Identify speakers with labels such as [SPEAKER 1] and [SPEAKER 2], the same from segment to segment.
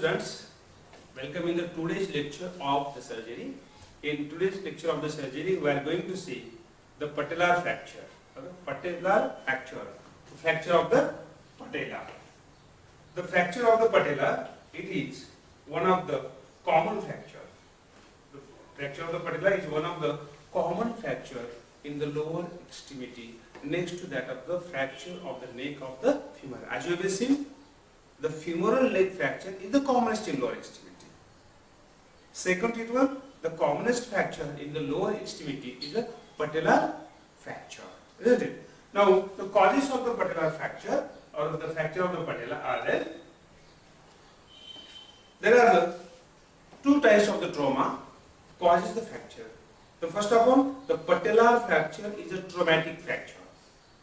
[SPEAKER 1] students, welcome in the today's lecture of the surgery. In today's lecture of the surgery, we are going to see the patellar fracture. Patellar fracture, the fracture of the patella. The fracture of the patella, it is one of the common fracture. The fracture of the patella is one of the common fracture in the lower extremity, next to that of the fracture of the neck of the femur. As you have seen, the femoral leg fracture is the commonest in lower extremity. Second one, the commonest fracture in the lower extremity is the patellar fracture, isn't it? Now, the causes of the patellar fracture or the fracture of the patella are there. There are the two types of the trauma causes the fracture. The first of all, the patellar fracture is a traumatic fracture.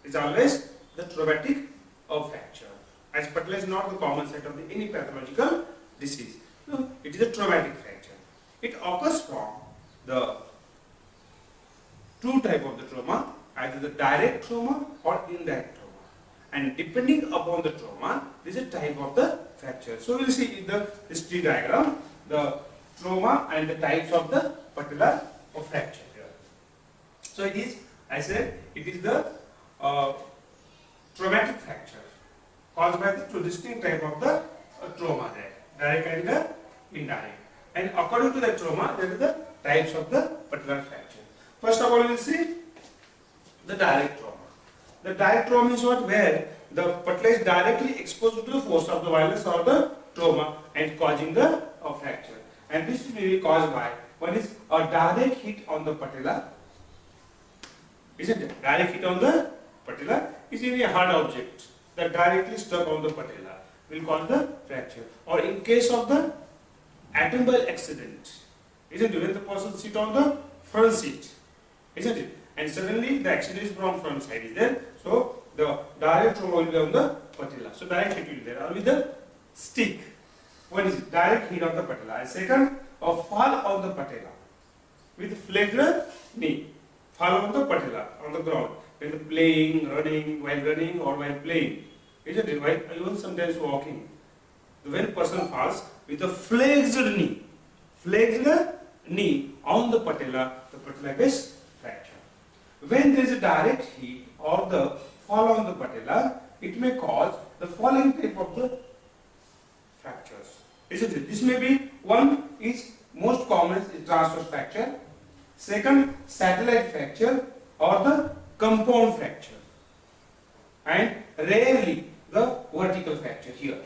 [SPEAKER 1] It's always the traumatic fracture. As patella is not the common site of any pathological disease. So, it is a traumatic fracture. It occurs from the two types of the trauma, either the direct trauma or indirect trauma. And depending upon the trauma, there is a type of the fracture. So, we will see in the history diagram the trauma and the types of the patellar fracture here. So, it is, I said, it is the traumatic fracture caused by the two distinct type of the trauma there, direct and the indirect. And according to the trauma, there are the types of the patellar fracture. First of all, we will see the direct trauma. The direct trauma is what? Where the patella is directly exposed to the force of the violence or the trauma and causing the fracture. And this may be caused by, one is a direct hit on the patella. Isn't it? Direct hit on the patella is a hard object that directly stuck on the patella will cause the fracture. Or in case of the automobile accident, isn't it? When the person sit on the front seat, isn't it? And suddenly the accident is from front side is there. So the direct trauma will be on the patella. So direct hit will be there. Or with the stick. One is direct hit on the patella. And second, a fall on the patella with flagrant knee. Fall on the patella on the ground. When playing, while running or while playing, isn't it? While even sometimes walking, when a person falls with a flexed knee on the patella gets fractured. When there is a direct hit or the fall on the patella, it may cause the following type of the fractures, isn't it? This may be, one is most common is transverse fracture, second satellite fracture or the compound fracture, and rarely the vertical fracture here.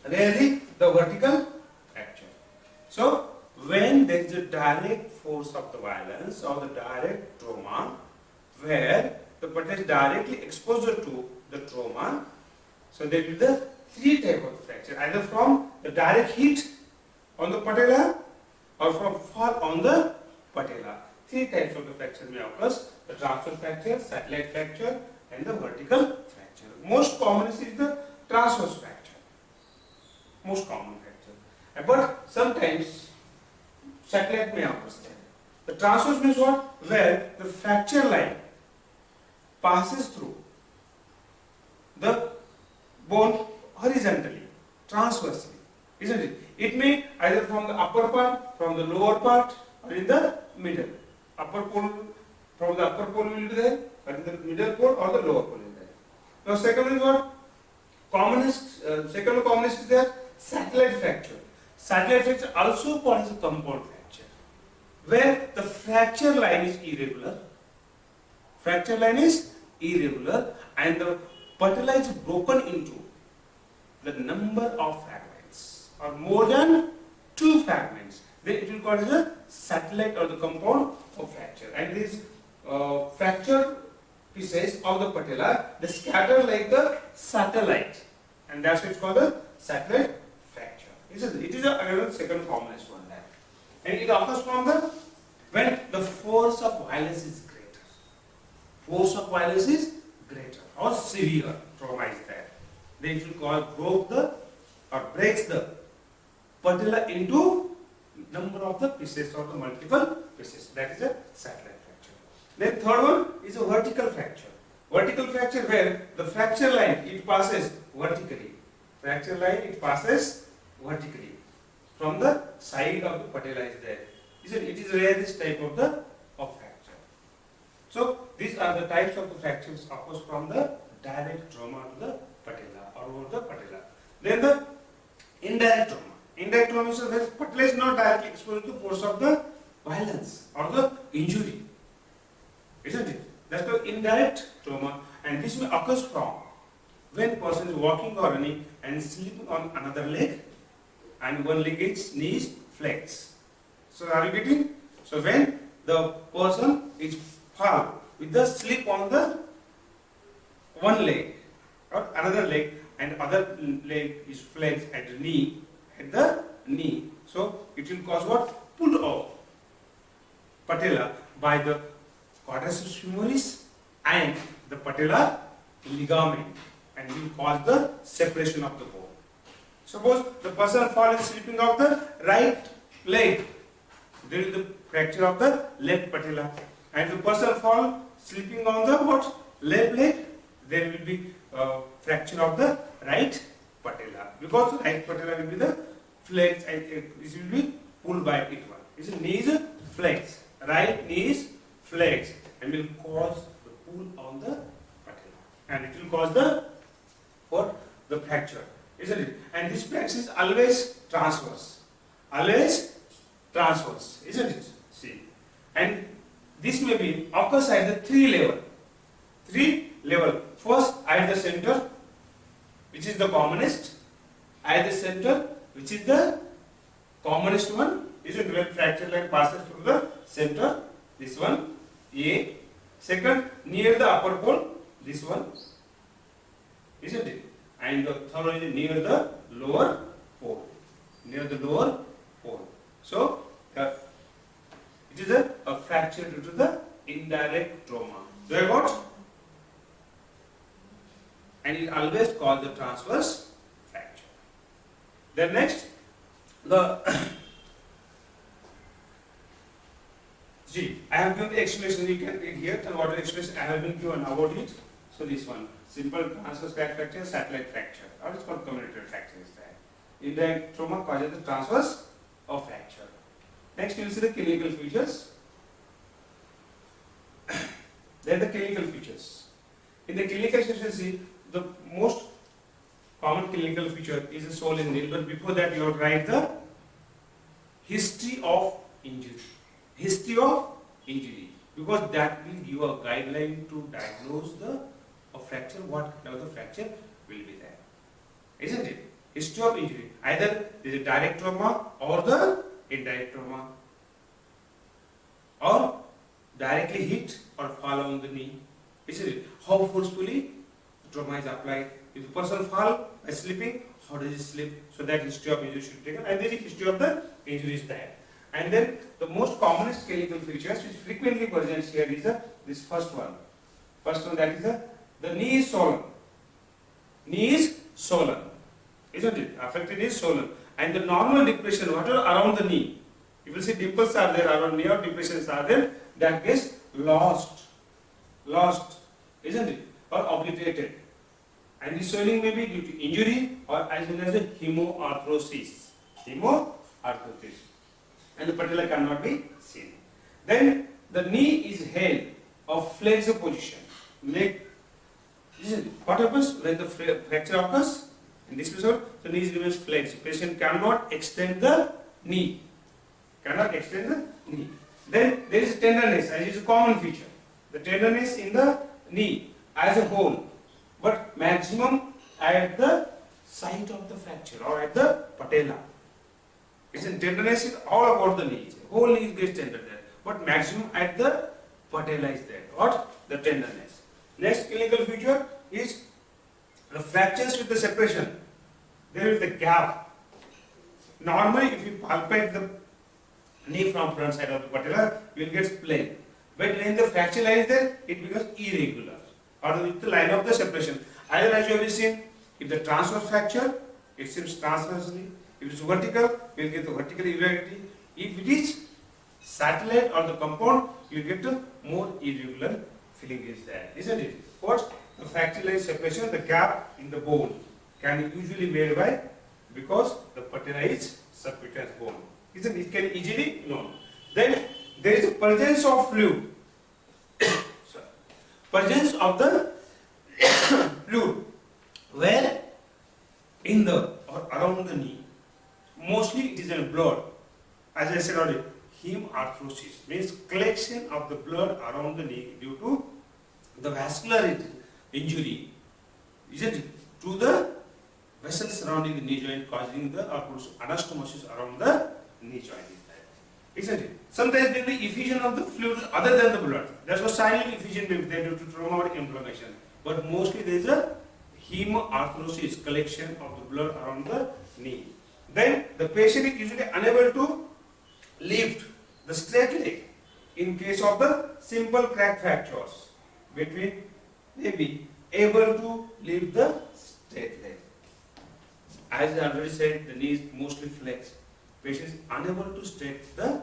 [SPEAKER 1] Rarely the vertical fracture. So, when there is a direct force of the violence or the direct trauma, where the patella is directly exposed to the trauma, so there will be the three types of fracture, either from the direct hit on the patella or from fall on the patella. Three types of the fracture may occur: the transverse fracture, satellite fracture, and the vertical fracture. Most common is the transverse fracture. Most common fracture. But sometimes satellite may occur there. The transverse means what? Where the fracture line passes through the bone horizontally, transversely, isn't it? It may either from the upper part, from the lower part, or in the middle. Upper pole, from the upper pole will be there, or in the middle pole or the lower pole is there. Now, second is what? Second commonest is there, satellite fracture. Satellite fracture also causes a compound fracture, where the fracture line is irregular. Fracture line is irregular, and the patella is broken into the number of fragments, or more than 2 fragments. Then it will call as a satellite or the compound fracture. And these fracture pieces of the patella, they scatter like the satellite, and that's why it's called a satellite fracture. It is another second commonest one there. And it occurs from when the force of violence is greater. Force of violence is greater or severe trauma is there. Then it will breaks the patella into number of the pieces or the multiple pieces. That is a satellite fracture. Then third one is a vertical fracture. Vertical fracture where the fracture line it passes vertically. Fracture line it passes vertically. from the side of the patella is there. It is rare this type of fracture. So these are the types of the fractures occurs from the direct trauma to the patella or over the patella. Then the indirect trauma. Indirect trauma is where patella is not directly exposed to the force of the violence or the injury, isn't it? That's the indirect trauma, and this may occurs from when person is walking or running and sleeping on another leg, and one leg is knees flexed. So are you getting? So when the person is fall with the slip on the one leg or another leg, and other leg is flexed at the knee, so it will cause what? Pull off patella by the quadriceps femoris and the patellar ligament, and will cause the separation of the bone. Suppose the person falls sleeping off the right leg, there is the fracture of the left patella, and the person fall sleeping on the what? Left leg, there will be fracture of the right patella, because right patella will be the flex and this will be pulled by it one. This is knee is flex, right knee is flex, and will cause the pull on the patella, and it will cause the what? The fracture, isn't it? And this fracture is always transverse, isn't it? See, and this may be occurs at the three level. First at the center, which is the commonest. At the center, which is the commonest one, is it? When fracture line passes through the center, this one A. Second, near the upper pole, this one, isn't it? And the third one is near the lower pole. So it is a fracture due to the indirect trauma. So I got, and it always called the transverse fracture. Then next, see, I have given the explanation, you can read here, and what explanation I have been given about it. So this one, simple transverse fracture, satellite fracture, or it's called comminuted fracture is there. Indirect trauma causes the transverse of fracture. Next, you will see the clinical features. Then the clinical features. In the clinical features, see, the most common clinical feature is a swollen nail, but before that you have to write the history of injury. Because that will give a guideline to diagnose a fracture, what kind of the fracture will be there. Isn't it? History of injury. Either there is a direct trauma or the indirect trauma, or directly hit or fall on the knee. Isn't it? How forcefully trauma is applied. If the person fall by slipping, how does he slip? So that history of injury should be taken, and there is a history of the injury is there. And then the most commonest clinical features which frequently presents here is this first one. That is the knee is swollen. Isn't it? Affected is swollen. And the normal depression, what are around the knee? You will see dimples are there around knee, or depressions are there, that gets lost, isn't it? Or obliterated. And the swelling may be due to injury or as well as a hemoarthrosis. And the patella cannot be seen. Then the knee is held of flexed position. What happens when the fracture occurs? In this result, the knee remains flexed. Patient cannot extend the knee. Then there is tenderness, as is a common feature. The tenderness in the knee as a whole, but maximum at the site of the fracture or at the patella. Tenderness is all about the knee. Whole knee gets tender there, but maximum at the patella is there. What? The tenderness. Next clinical feature is the fractures with the separation. There is the gap. Normally, if you palpate the knee from front side of the patella, you will get spleen. But when the fracture line is there, it becomes irregular, or with the line of the separation. Either, as you have seen, if the transverse fracture, it seems transversely. If it is vertical, we will get the vertical irregularity. If it is satellite or the compound, you will get the more irregular feeling is there, isn't it? What? The fracture line separation, the gap in the bone can usually made by because the patella is subcutaneous bone. Isn't it? Can easily known. Then there is a presence of fluid. Sorry. Presence of the fluid where in the or around the knee. Mostly it is in blood. As I said already, hemarthrosis means collection of the blood around the knee due to the vascular injury, isn't it? To the vessels surrounding the knee joint, causing the or anastomosis around the knee joint. Isn't it? Sometimes there will be effusion of the fluid other than the blood. That's why silent effusion may be there due to trauma or inflammation. But mostly there is a hemarthrosis, collection of the blood around the knee. Then the patient is usually unable to lift the straight leg in case of the simple crack fractures. Between may be able to lift the straight leg. As I already said, the knee is mostly flexed. Patient is unable to straighten the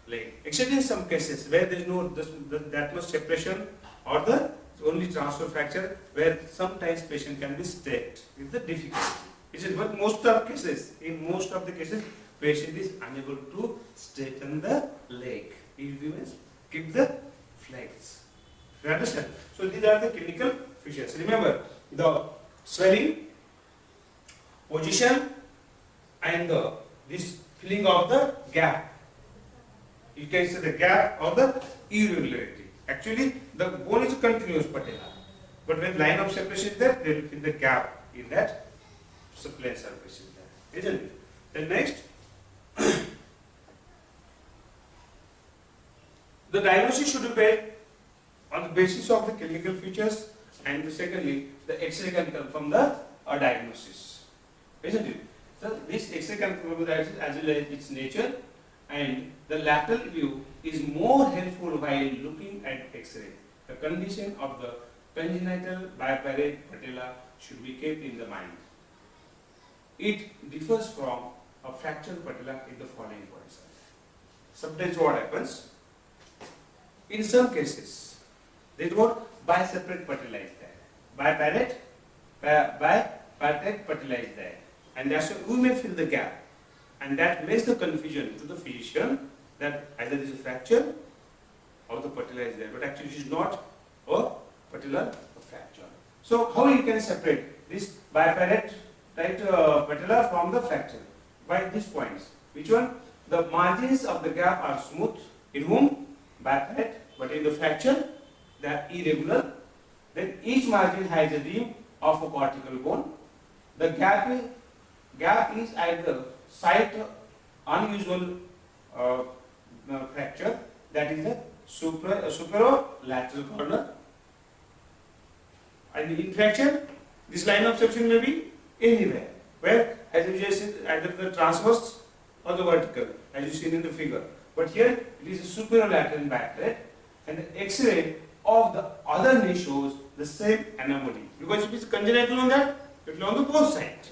[SPEAKER 1] leg. Except in some cases where there is no that much separation or the only transfer fracture, where sometimes patient can be straight with the difficulty. Is it? But most of cases, in most of the cases, patient is unable to straighten the leg. It means keep the flex. You understand? So these are the clinical features. Remember the swelling, position, and this filling of the gap. You can say the gap of the irregularity. Actually, the bone is a continuous patella, but when line of separation is there, there will be the gap in that plane surface is there, isn't it? Then next, the diagnosis should be made on the basis of the clinical features, and secondly, the X-ray can confirm the diagnosis, isn't it? So this X-ray can confirm the diagnosis as well as its nature, and the lateral view is more helpful while looking at X-ray. The condition of the congenital biparate patella should be kept in the mind. It differs from a fractured patella in the following points. Sometimes what happens? In some cases, there is what biseparate patella is there. Biparate patella is there. And that's why we may fill the gap. And that makes the confusion to the physician that either there is a fracture or the patella is there. But actually it is not a patellar fracture. So how you can separate this biparate patella from the fracture? By these points. Which one? The margins of the gap are smooth in whom? Biparate, but in the fracture they are irregular. Then each margin has a rim of a cortical bone. The gap is at the site unusual fracture, that is the superolateral corner. And in fracture, this line of separation may be anywhere, where as you just said, either the transverse or the vertical, as you see in the figure. But here it is a superolateral biparate, and the X-ray of the other knee shows the same anomaly, because it is congenital on that, it will on the both sides,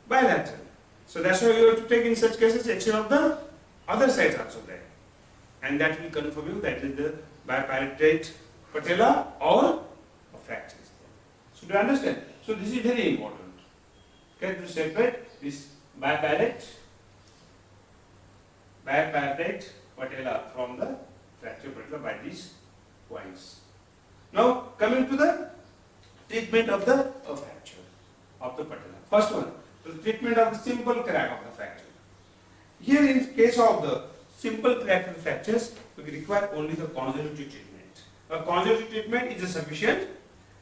[SPEAKER 1] bilateral. So that's why you have to take in such cases X-ray of the other sides also there, and that will confirm you that is the biparate patella or a fracture. So do you understand? So this is very important. Okay, to separate this biparate patella from the fracture patella by these points. Now coming to the treatment of the fracture of the patella. First one, the treatment of the simple crack of the fracture. Here in case of the simple crack of the fractures, we require only the conservative treatment. A conservative treatment is sufficient.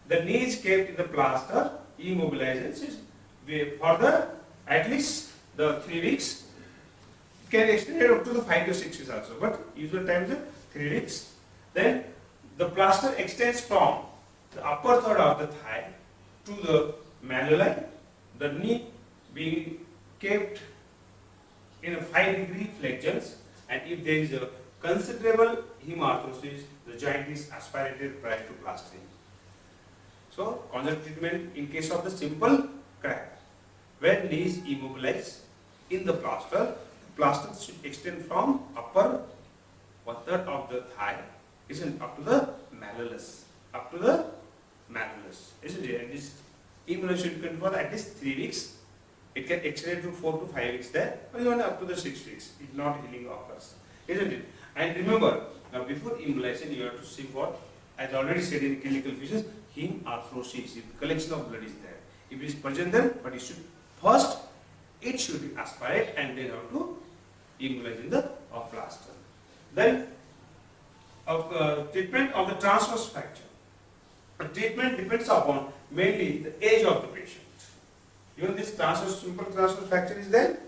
[SPEAKER 1] The knee is kept in the plaster, immobilized for the at least the 3 weeks. It can extend up to the 5 to 6 weeks also, but usual time is 3 weeks. Then the plaster extends from the upper third of the thigh to the malleoli, the knee being kept in a 5-degree flexions, and if there is a considerable hemarthrosis, the joint is aspirated prior to plastering. So, conservative treatment in case of the simple crack. When knee is immobilized in the plaster should extend from upper 1/3 of the thigh, isn't up to the malleolus, isn't it? And this immobilization should continue for at least 3 weeks. It can extend to 4 to 5 weeks there, or even up to the 6 weeks if not healing occurs, isn't it? And remember, now before embolization, you have to see what, as already said in clinical features, hemarthrosis. If the collection of blood is there, if it is present there, but it should first, it should be aspirate and then have to embolize in the plaster. Then, treatment of the transverse fracture. The treatment depends upon mainly the age of the patient. Even this simple transverse fracture is there,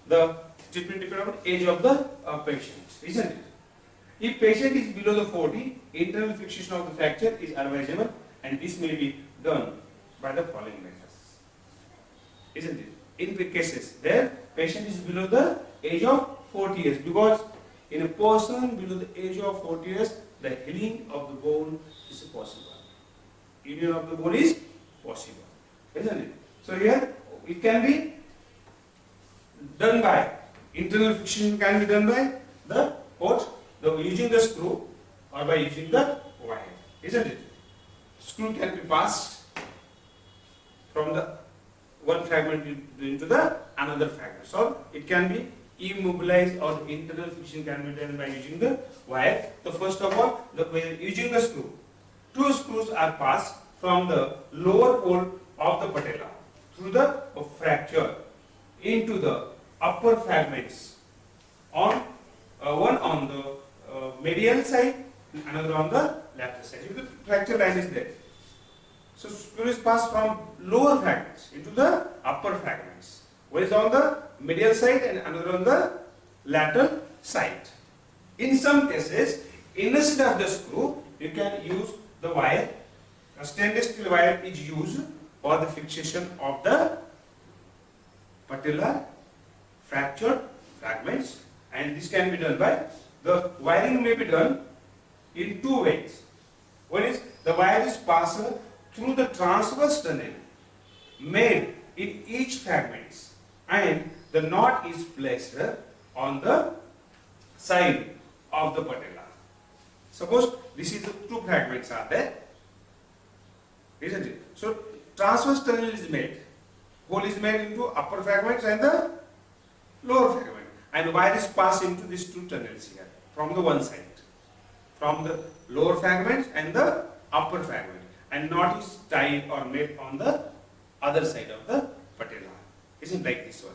[SPEAKER 1] the treatment depends on age of the patient, isn't it? If patient is below the 40, internal fixation of the fracture is advisable, and this may be done by the following methods, isn't it? In the cases there, patient is below the age of 40 years, because in a person below the age of 40 years, the healing of the bone is possible. Union of the bone is possible, isn't it? So here it can be done by internal fixation, can be done by the what? Using the screw or by using the wire, isn't it? Screw can be passed from the one fragment into the another fragment. So it can be immobilized, or internal fixation can be done by using the wire. So first of all, using the screw, 2 screws are passed from the lower pole of the patella through the fracture into the upper fragments, on one on the medial side, another on the lateral side. If the fracture line is there, so screw is passed from lower fragments into the upper fragments. One is on the medial side and another on the lateral side. In some cases, instead of the screw, you can use the wire. A stainless steel wire is used for the fixation of the patellar fractured fragments, and this can be done by, the wiring may be done in 2 ways. One is the wire is passed through the transverse tunnel made in each fragment, and the knot is placed on the side of the patella. Suppose this is the 2 fragments are there, isn't it? So transverse tunnel is made, hole is made into upper fragments and the lower fragment, and wire is passed into these 2 tunnels here from the one side, from the lower fragment and the upper fragment, and knot is tied or made on the other side of the patella. Isn't like this one,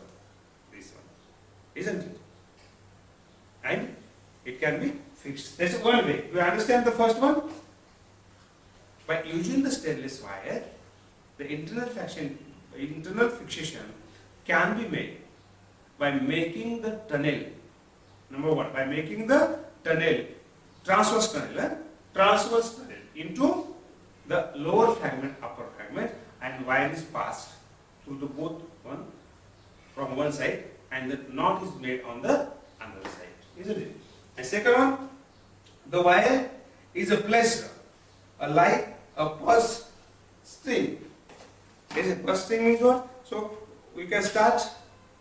[SPEAKER 1] isn't it? And it can be fixed. That's one way. You understand the first one? By using the stainless wire, the internal fixation can be made by making the tunnel. Number 1, by making the tunnel, transverse tunnel into the lower fragment, upper fragment, and wire is passed through the both one from one side, and the knot is made on the other side, isn't it? And second one, the wire is a placed like a purse string. Is it purse string means what? So we can start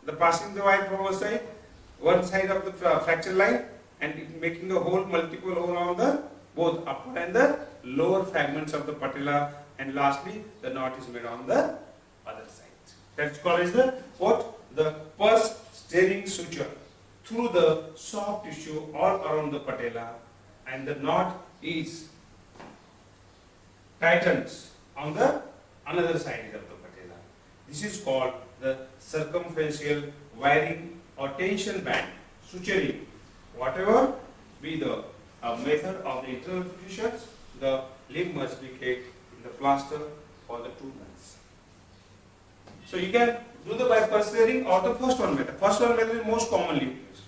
[SPEAKER 1] the passing the wire from one side of the fracture line, and making the hole, multiple hole on the both upper and the lower fragments of the patella, and lastly the knot is made on the other side. That's called as the what? The purse string suture through the soft tissue all around the patella, and the knot is tightened on the another side of the patella. This is called the circumferential wiring or tension band suturing. Whatever be the method of the internal fixations, the limb must be kept in the plaster for the 2 months. So you can do the by persevering or the first one method. First one method is most commonly used.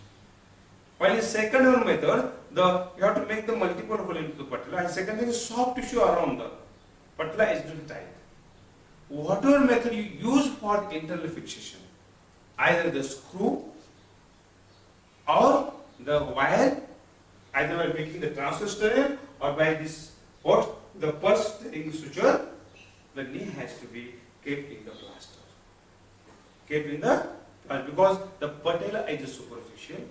[SPEAKER 1] While in second one method, you have to make the multiple hole into the patella, and second thing is soft tissue around the patella is to be tight. Whatever method you use for internal fixation, either the screw or the wire, either by making the transverse tunnel or by this what? The purse string suture, the knee has to be kept in the plaster. Kept in the plaster, because the patella is a superficial.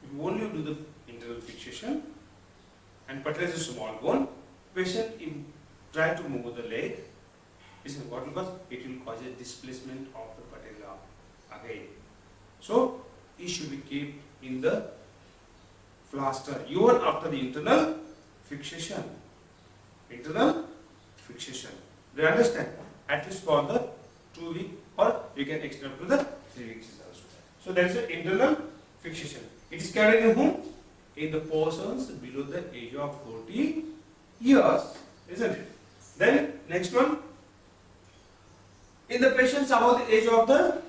[SPEAKER 1] You only do the internal fixation, and patella is a small bone. Patient try to move the leg, isn't what? Because it will cause a displacement of the patella again. So it should be kept in the plaster even after the internal fixation. Internal fixation. Do you understand? At least for the 2 weeks, or you can extend to the 3 weeks also. So there is an internal fixation. It is carried in whom? In the persons below the age of 40 years, isn't it? Then next one, in the patients above the age of the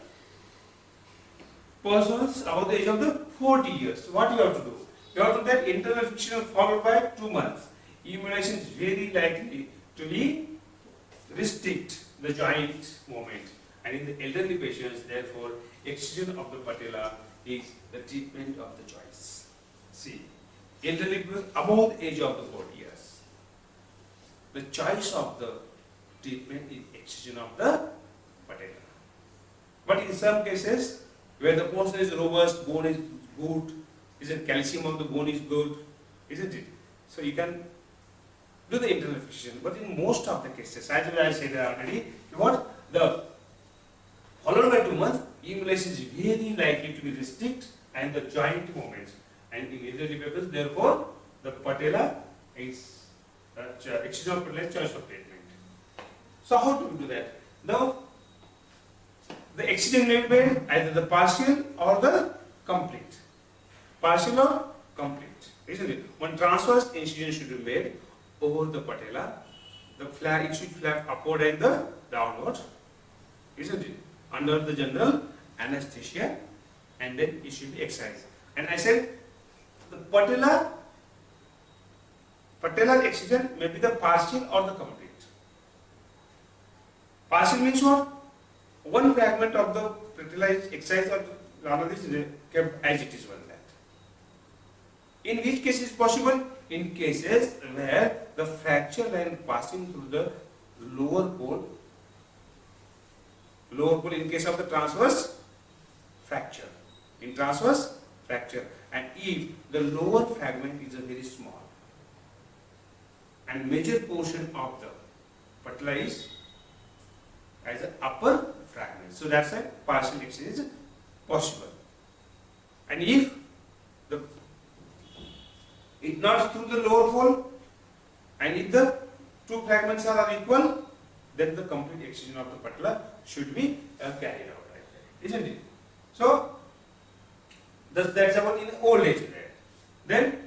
[SPEAKER 1] persons above the age of the 40 years, what you have to do? You have to do that internal fixation followed by 2 months. Immunization is very likely to be restrict the joint movement, and in the elderly patients, therefore, excision of the patella is the treatment of the choice. See, elderly people above the age of the 40 years, the choice of the treatment is excision of the patella. But in some cases, where the person is robust, bone is good, isn't calcium of the bone is good, isn't it? So you can do the internal fixation. But in most of the cases, as I said already, what the followed by 2 months, emulation is very likely to be restrict and the joint movements. And in elderly people, therefore, the patella is excision of patella choice of treatment. So how do we do that? Now, the excision may be made either the partial or the complete. Partial or complete, isn't it? One transverse incision should be made over the patella. The flap, it should flap upward and the downward, isn't it? Under the general anesthesia, and then it should be excised. And I said the patellar excision may be the partial or the complete. Partial means what? One fragment of the patella is excised or another is kept as it is, like that. In which case is possible? In cases where the fracture line passing through the lower pole in case of the transverse fracture. In transverse fracture, and if the lower fragment is a very small and major portion of the patella is as an upper fragment, so that's a partial excision is possible. And if the it not through the lower pole, and if the two fragments are unequal, then the complete excision of the patella should be carried out, right? Isn't it? So that's about in old age. Right? Then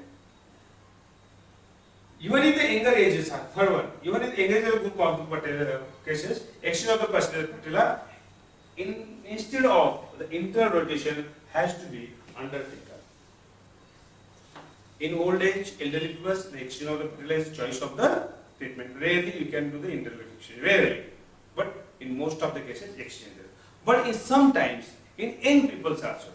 [SPEAKER 1] even in the younger ages, third one, even in the younger age group of the patella cases, excision of the patella instead of the internal rotation has to be undertaken. In old age, elderly people, the excision of the patella is choice of the treatment. Rarely you can do the internal fixation, rarely. But in most of the cases, excision. But in sometimes, in young people also,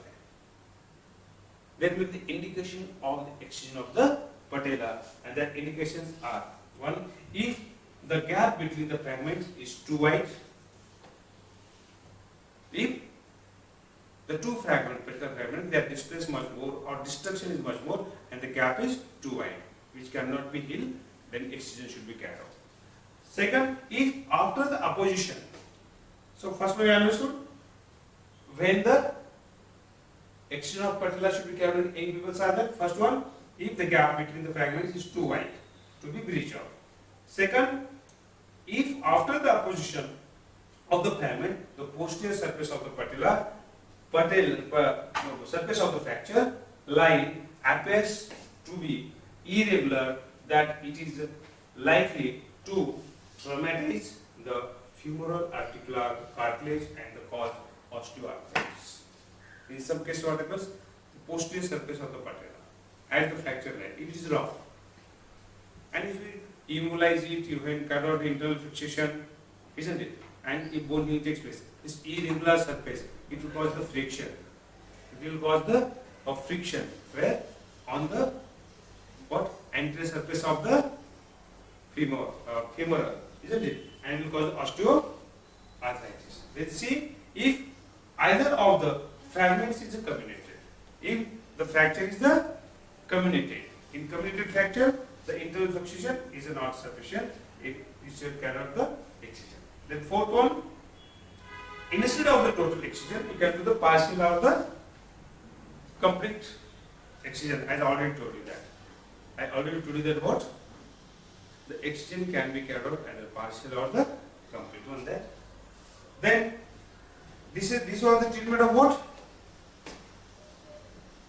[SPEAKER 1] there will be the indication of the excision of the patella, and that indications are: one, if the gap between the fragments is too wide, if the two patella fragments, their distance much more or destruction is much more, and the gap is too wide, which cannot be healed, then excision should be carried out. Second, if after the apposition, so first we understood when the excision of patella should be carried out in young people are that first one, if the gap between the fragments is too wide to be breached out. Second, if after the apposition of the fragment, the posterior surface of the surface of the fracture line appears to be irregular, that it is likely to traumatize the femoral articular cartilage and cause osteoarthritis. In some cases, what happens? The posterior surface of the patella at the fracture line, it is rough, and if we immobilize it, you can cut out the internal fixation, isn't it? And if bone healing takes place, this irregular surface, it will cause the friction. It will cause the friction where on the anterior surface of the femoral, isn't it? And it will cause osteoarthritis. Let's see if either of the fragments is comminuted. If the fracture is the comminuted, in comminuted fracture, the internal fixation is not sufficient. It should carry out the excision. Then fourth one, instead of the total excision, you can do the partial or the complete excision. I already told you that. I already told you that what? The excision can be carried out either partial or the complete one. That. Then this was the treatment of what?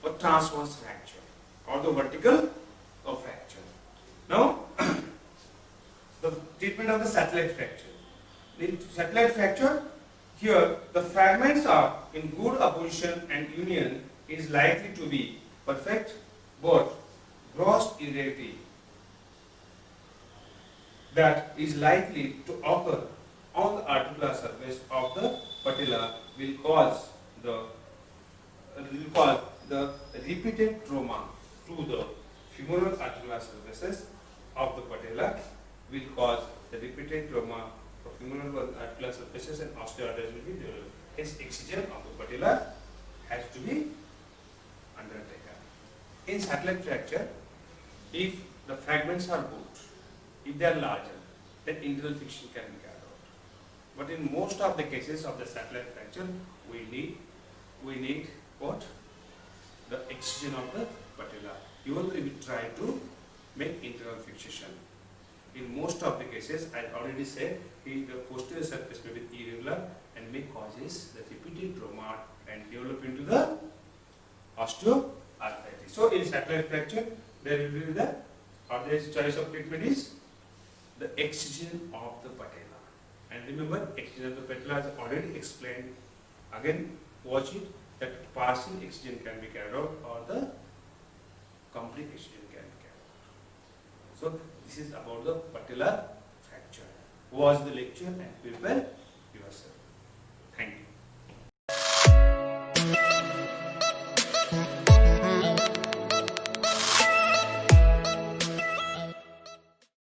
[SPEAKER 1] A transverse fracture or the vertical of fracture. Now the treatment of the satellite fracture. In satellite fracture, here the fragments are in good opposition and union is likely to be perfect, but gross irregularity that is likely to occur on the articular surface of the patella will cause the repeated trauma to the femoral articular surfaces of the patella, will cause the repeated trauma of femoral articular surfaces and osteoarthritis will be developed. Hence, excision of the patella has to be undertaken. In satellite fracture, if the fragments are good, if they are larger, then internal fixation can be carried out. But in most of the cases of the satellite fracture, we need what? The excision of the patella. Even though we try to make internal fixation. In most of the cases, I already said, the posterior surface may be irregular and may causes the repeated trauma and develop into the osteoarthritis. So in satellite fracture, there will be the obvious choice of treatment is the excision of the patella. And remember, excision of the patella is already explained. Again, watch it, that partial excision can be carried out or the complete excision can be carried out. So this is about the patellar fracture. Watch the lecture and prepare yourself.